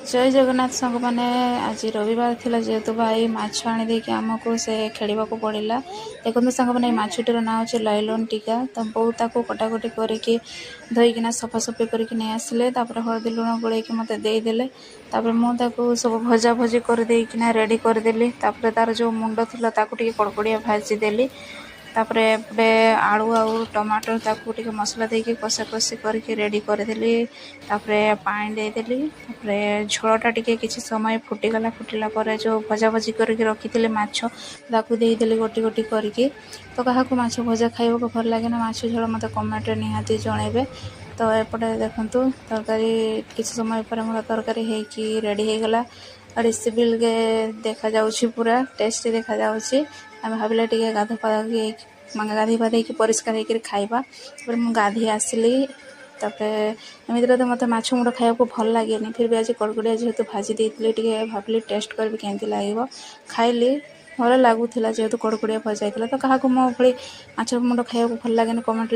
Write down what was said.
जय जगन्नाथ सांग मैंने आज रविवार थिला जेहेतु भाई माछ आनी देकी आमको से खेलिबा को पड़िला। देखो सांग मैंने माछटीर ना हो लाइलॉन टीका तो बहुत ताको कटाकटी करके धोईकिना सफासफी करके नहीं आसिले हलदी लुण गोलैकी मत देदेले मुझे सब भजा भजी कर देकिना रेडी करदेली तार जो मुंड थिला ताकू टिके कड़कड़िया भाजीदेली एपटे आलू आउ टमाटर ताकू टिके मसला देके कषा कषी करके रेडी करदेली पानी देदेली झोलटा टिके किसी समय फुटीगला फुटिला पर जो भजा भजी करके रखी माछ ताकू देदेली गोटी गोटी करके। तो क्या माछ भजा खाइबा भल लगे ना माछ झोल मत कमेंट निहाती जनइबे। तो एपटे देखु तरकारी किसी समय पर मोर तरकारी होगी रेडी हो गला रेसिपी देखा जाउछि पूरा टेस्टी देखा जाउछि। आम भाविले टिके गाधई पाधे परिष्कार होकर खाइबा मुझे गाधी आसिली एमती तो मत माछ मुंड खाया भल लगे फिर भी आज कड़कड़िया जेहेतु भाजी देती टे भाविली टेस्ट कर केमती लगे खाइली भल लगुला जेहेतु कड़कड़िया भजा तो क्या मो भाई माछ मुंड खाया भल लगे कमेंट।